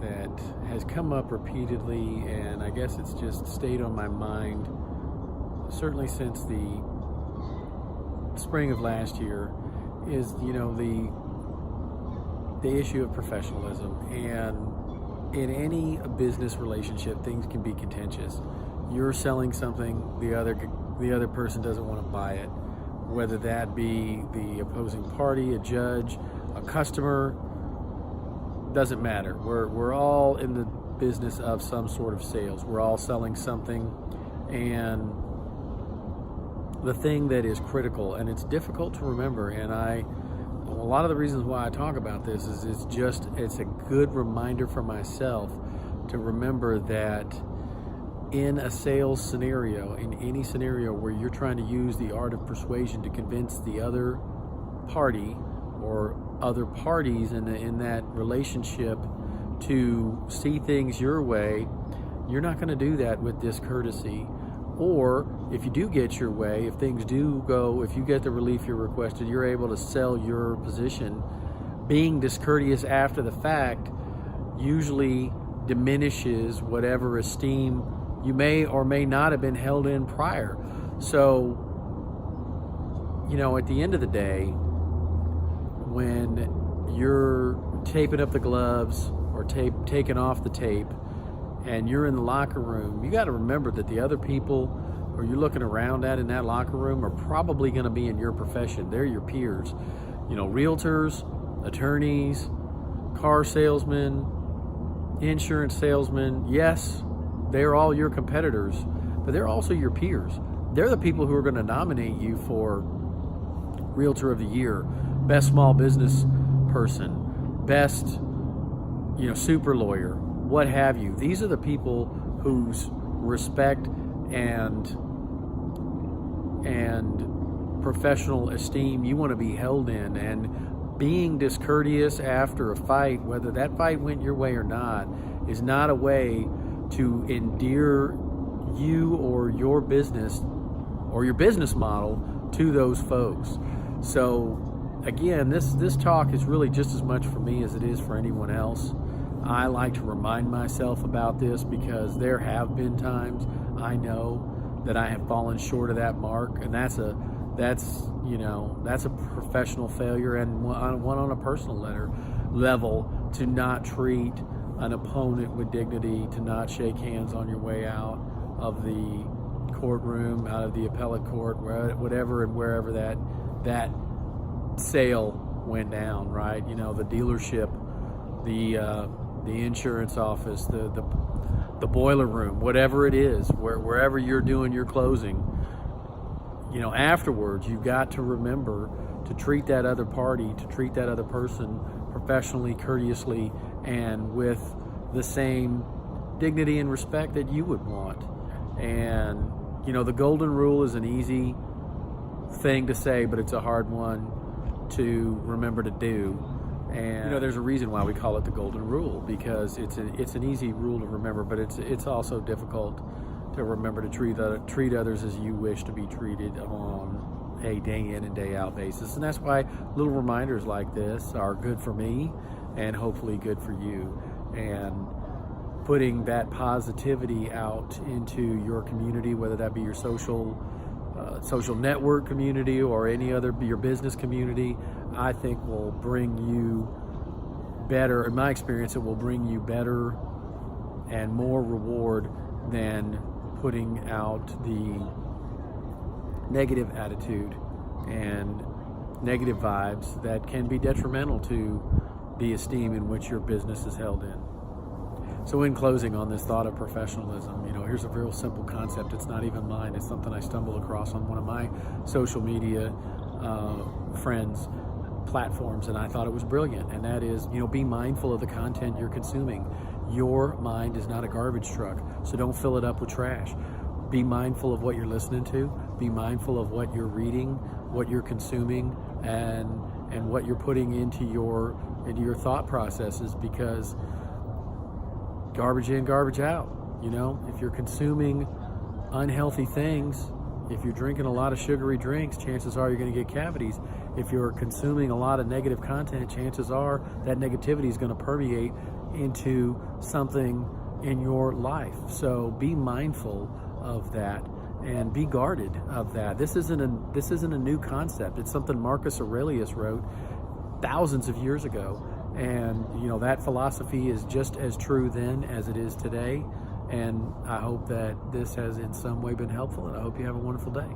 that has come up repeatedly, and I guess it's just stayed on my mind certainly since the spring of last year, is the issue of professionalism. And in any business relationship, things can be contentious. You're selling something, the other person doesn't want to buy it, whether that be the opposing party, a judge, a customer. Doesn't matter. We're all in the business of some sort of sales. We're all selling something, and the thing that is critical, and it's difficult to remember, and a lot of the reasons why I talk about this is it's a good reminder for myself to remember that in a sales scenario, in any scenario where you're trying to use the art of persuasion to convince the other party or other parties in that relationship to see things your way, you're not going to do that with discourtesy. Or if you do get your way, if things do go, if you get the relief you requested, you're able to sell your position. Being discourteous after the fact usually diminishes whatever esteem you may or may not have been held in prior. So, at the end of the day, when you're taping up the gloves or taking off the tape and you're in the locker room, you got to remember that the other people who you're looking around at in that locker room are probably going to be in your profession. They're your peers. Realtors, attorneys, car salesmen, insurance salesmen. Yes, they're all your competitors, but they're also your peers. They're the people who are going to nominate you for Realtor of the Year, best small business person, best, super lawyer, what have you. These are the people whose respect and professional esteem you want to be held in. And being discourteous after a fight, whether that fight went your way or not, is not a way to endear you or your business or your business model to those folks. So again, this talk is really just as much for me as it is for anyone else. I like to remind myself about this because there have been times I know that I have fallen short of that mark, and that's a professional failure, and one on a personal level, to not treat an opponent with dignity, to not shake hands on your way out of the courtroom, out of the appellate court, whatever and wherever that sale went down, right? The dealership, the insurance office, the boiler room, whatever it is, wherever you're doing your closing, afterwards, you've got to remember to treat that other party, to treat that other person professionally, courteously, and with the same dignity and respect that you would want. And, the golden rule is an easy thing to say, but it's a hard one to remember to do. And there's a reason why we call it the golden rule, because it's an easy rule to remember, but it's also difficult to remember to treat others as you wish to be treated on a day in and day out basis. And that's why little reminders like this are good for me and hopefully good for you. And putting that positivity out into your community, whether that be your social network community or any other, your business community, I think will bring you better. In my experience, it will bring you better and more reward than putting out the negative attitude and negative vibes that can be detrimental to the esteem in which your business is held in. So in closing on this thought of professionalism, here's a real simple concept. It's not even mine. It's something I stumbled across on one of my social media friends' platforms, and I thought it was brilliant. And that is, be mindful of the content you're consuming. Your mind is not a garbage truck, so don't fill it up with trash. Be mindful of what you're listening to. Be mindful of what you're reading, what you're consuming, and what you're putting into your thought processes, because garbage in, garbage out. If you're consuming unhealthy things, if you're drinking a lot of sugary drinks, chances are you're going to get cavities. If you're consuming a lot of negative content, chances are that negativity is going to permeate into something in your life. So be mindful of that and be guarded of that. This isn't a new concept. It's something Marcus Aurelius wrote thousands of years ago. And that philosophy is just as true then as it is today. And I hope that this has in some way been helpful, and I hope you have a wonderful day.